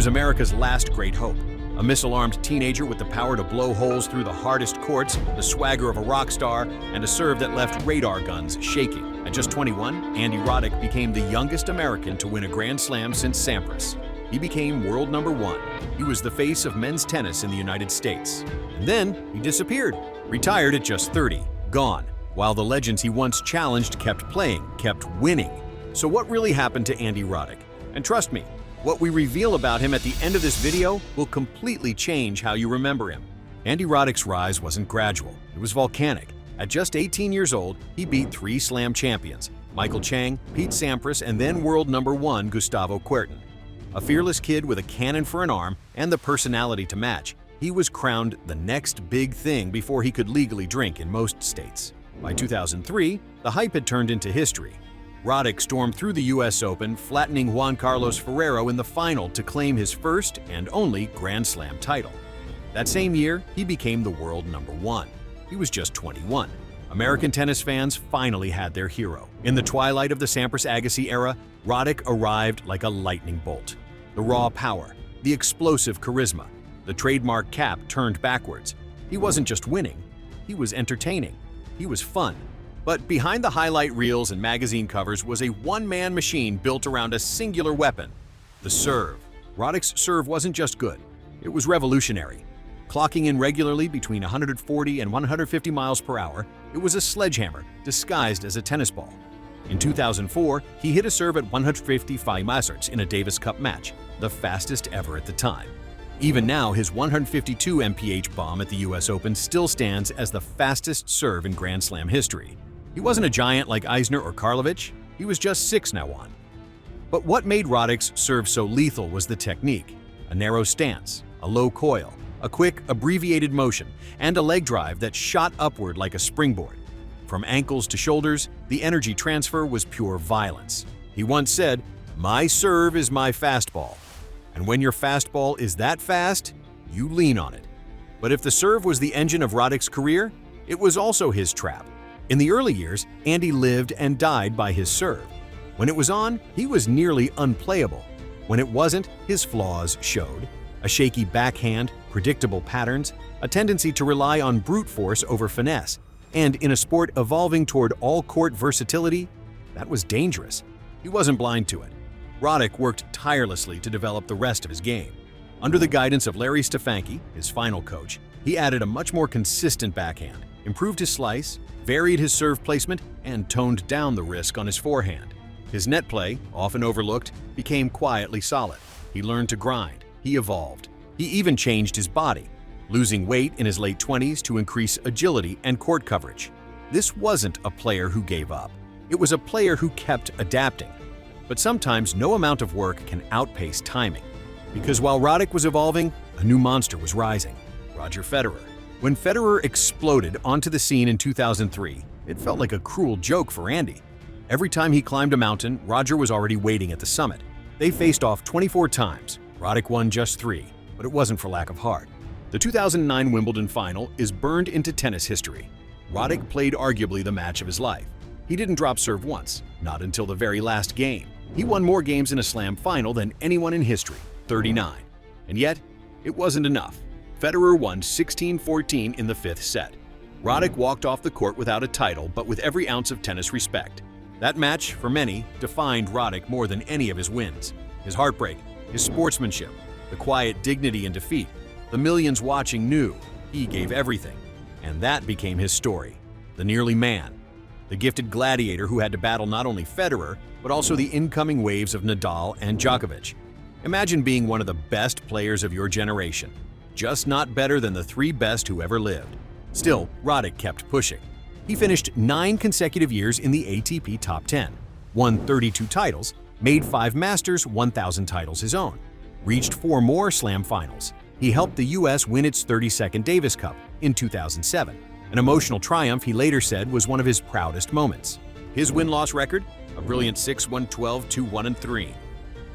was America's last great hope. A missile-armed teenager with the power to blow holes through the hardest courts, the swagger of a rock star, and a serve that left radar guns shaking. At just 21, Andy Roddick became the youngest American to win a Grand Slam since Sampras. He became world number 1. He was the face of men's tennis in the United States. And then he disappeared, retired at just 30, gone, while the legends he once challenged kept playing, kept winning. So what really happened to Andy Roddick? And trust me, what we reveal about him at the end of this video will completely change how you remember him. Andy Roddick's rise wasn't gradual, it was volcanic. At just 18 years old, he beat 3 Slam champions, Michael Chang, Pete Sampras, and then world number 1 Gustavo Kuerten. A fearless kid with a cannon for an arm and the personality to match, he was crowned the next big thing before he could legally drink in most states. By 2003, the hype had turned into history. Roddick stormed through the US Open, flattening Juan Carlos Ferrero in the final to claim his first and only Grand Slam title. That same year, he became the world number 1. He was just 21. American tennis fans finally had their hero. In the twilight of the Sampras-Agassi era, Roddick arrived like a lightning bolt. The raw power, the explosive charisma, the trademark cap turned backwards. He wasn't just winning, he was entertaining. He was fun. But behind the highlight reels and magazine covers was a one-man machine built around a singular weapon, the serve. Roddick's serve wasn't just good, it was revolutionary. Clocking in regularly between 140 and 150 miles per hour, it was a sledgehammer disguised as a tennis ball. In 2004, he hit a serve at 155 miles in a Davis Cup match, the fastest ever at the time. Even now, his 152 mph bomb at the US Open still stands as the fastest serve in Grand Slam history. He wasn't a giant like Eisner or Karlovic, he was just 6 now on. But what made Roddick's serve so lethal was the technique. A narrow stance, a low coil, a quick, abbreviated motion, and a leg drive that shot upward like a springboard. From ankles to shoulders, the energy transfer was pure violence. He once said, "My serve is my fastball." And when your fastball is that fast, you lean on it. But if the serve was the engine of Roddick's career, it was also his trap. In the early years, Andy lived and died by his serve. When it was on, he was nearly unplayable. When it wasn't, his flaws showed. A shaky backhand, predictable patterns, a tendency to rely on brute force over finesse, and in a sport evolving toward all-court versatility, that was dangerous. He wasn't blind to it. Roddick worked tirelessly to develop the rest of his game. Under the guidance of Larry Stefanki, his final coach, he added a much more consistent backhand, improved his slice, varied his serve placement, and toned down the risk on his forehand. His net play, often overlooked, became quietly solid. He learned to grind. He evolved. He even changed his body, losing weight in his late 20s to increase agility and court coverage. This wasn't a player who gave up. It was a player who kept adapting. But sometimes no amount of work can outpace timing. Because while Roddick was evolving, a new monster was rising: Roger Federer. When Federer exploded onto the scene in 2003, it felt like a cruel joke for Andy. Every time he climbed a mountain, Roger was already waiting at the summit. They faced off 24 times. Roddick won just 3, but it wasn't for lack of heart. The 2009 Wimbledon final is burned into tennis history. Roddick played arguably the match of his life. He didn't drop serve once, not until the very last game. He won more games in a Slam final than anyone in history, 39. And yet, it wasn't enough. Federer won 16-14 in the 5th set. Roddick walked off the court without a title, but with every ounce of tennis respect. That match, for many, defined Roddick more than any of his wins. His heartbreak, his sportsmanship, the quiet dignity in defeat. The millions watching knew he gave everything. And that became his story. The nearly man. The gifted gladiator who had to battle not only Federer, but also the incoming waves of Nadal and Djokovic. Imagine being one of the best players of your generation, just not better than the 3 best who ever lived. Still, Roddick kept pushing. He finished 9 consecutive years in the ATP Top 10, won 32 titles, made 5 Masters 1000 titles his own, reached 4 more Slam finals. He helped the US win its 32nd Davis Cup in 2007, an emotional triumph he later said was one of his proudest moments. His win-loss record? A brilliant 6-1, 12, 2-1, and 3.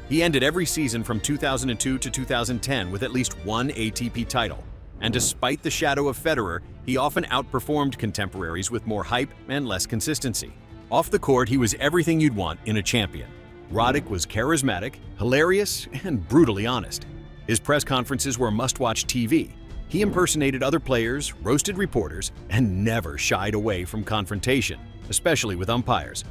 He ended every season from 2002 to 2010 with at least 1 ATP title. And despite the shadow of Federer, he often outperformed contemporaries with more hype and less consistency. Off the court, he was everything you'd want in a champion. Roddick was charismatic, hilarious, and brutally honest. His press conferences were must-watch TV. He impersonated other players, roasted reporters, and never shied away from confrontation, especially with umpires.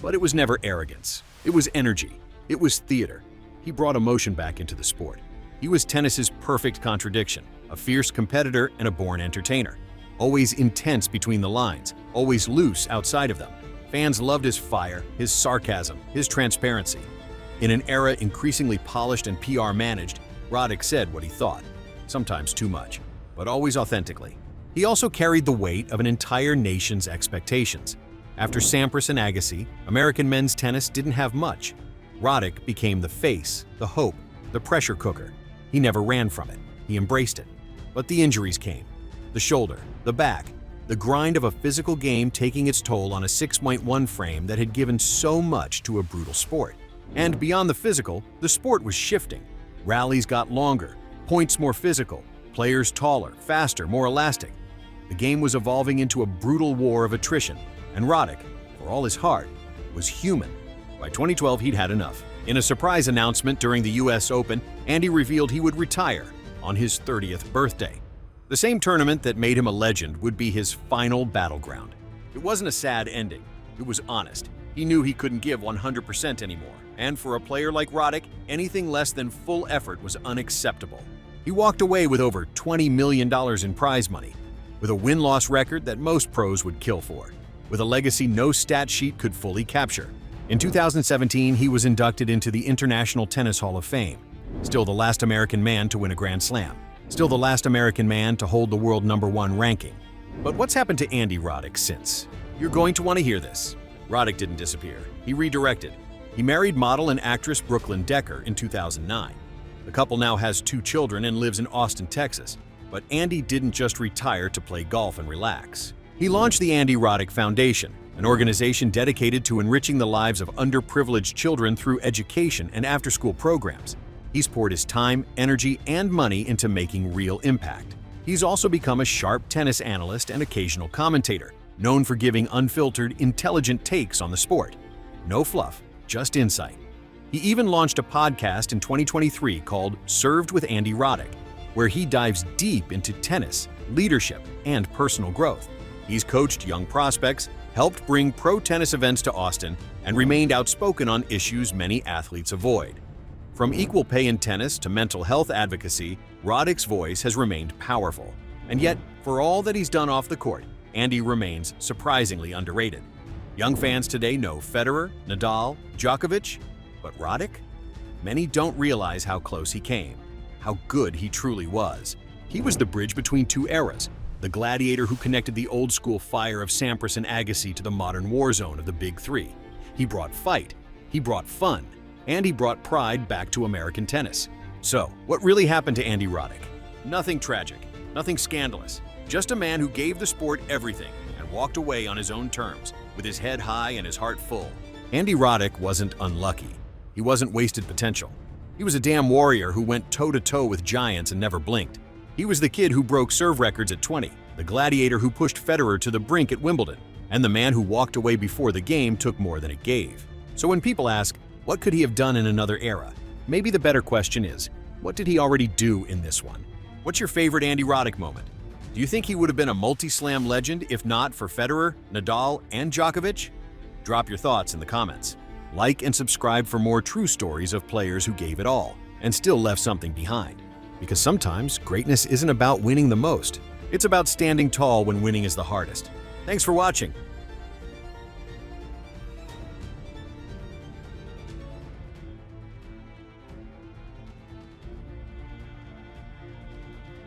But it was never arrogance. It was energy. It was theater. He brought emotion back into the sport. He was tennis's perfect contradiction, a fierce competitor and a born entertainer. Always intense between the lines, always loose outside of them. Fans loved his fire, his sarcasm, his transparency. In an era increasingly polished and PR managed, Roddick said what he thought, sometimes too much, but always authentically. He also carried the weight of an entire nation's expectations. After Sampras and Agassi, American men's tennis didn't have much. Roddick became the face, the hope, the pressure cooker. He never ran from it. He embraced it. But the injuries came. The shoulder, the back, the grind of a physical game taking its toll on a 6.1 frame that had given so much to a brutal sport. And beyond the physical, the sport was shifting. Rallies got longer, points more physical, players taller, faster, more elastic. The game was evolving into a brutal war of attrition, and Roddick, for all his heart, was human. By 2012, he'd had enough. In a surprise announcement during the US Open, Andy revealed he would retire on his 30th birthday. The same tournament that made him a legend would be his final battleground. It wasn't a sad ending. It was honest. He knew he couldn't give 100% anymore, and for a player like Roddick, anything less than full effort was unacceptable. He walked away with over $20 million in prize money, with a win-loss record that most pros would kill for, with a legacy no stat sheet could fully capture. In 2017, he was inducted into the International Tennis Hall of Fame, still the last American man to win a Grand Slam, still the last American man to hold the world #1 ranking. But what's happened to Andy Roddick since? You're going to want to hear this. Roddick didn't disappear. He redirected. He married model and actress Brooklyn Decker in 2009. The couple now has 2 children and lives in Austin, Texas. But Andy didn't just retire to play golf and relax. He launched the Andy Roddick Foundation, an organization dedicated to enriching the lives of underprivileged children through education and after-school programs. He's poured his time, energy, and money into making real impact. He's also become a sharp tennis analyst and occasional commentator, known for giving unfiltered, intelligent takes on the sport. No fluff, just insight. He even launched a podcast in 2023 called Served with Andy Roddick, where he dives deep into tennis, leadership, and personal growth. He's coached young prospects, helped bring pro tennis events to Austin, and remained outspoken on issues many athletes avoid. From equal pay in tennis to mental health advocacy, Roddick's voice has remained powerful. And yet, for all that he's done off the court, Andy remains surprisingly underrated. Young fans today know Federer, Nadal, Djokovic, but Roddick? Many don't realize how close he came, how good he truly was. He was the bridge between 2 eras, the gladiator who connected the old-school fire of Sampras and Agassi to the modern war zone of the Big Three. He brought fight, he brought fun, and he brought pride back to American tennis. So, what really happened to Andy Roddick? Nothing tragic, nothing scandalous, just a man who gave the sport everything and walked away on his own terms, with his head high and his heart full. Andy Roddick wasn't unlucky. He wasn't wasted potential. He was a damn warrior who went toe-to-toe with giants and never blinked. He was the kid who broke serve records at 20, the gladiator who pushed Federer to the brink at Wimbledon, and the man who walked away before the game took more than it gave. So when people ask, what could he have done in another era? Maybe the better question is, what did he already do in this one? What's your favorite Andy Roddick moment? Do you think he would have been a multi-slam legend if not for Federer, Nadal, and Djokovic? Drop your thoughts in the comments. Like and subscribe for more true stories of players who gave it all and still left something behind. Because sometimes greatness isn't about winning the most. It's about standing tall when winning is the hardest. Thanks for watching.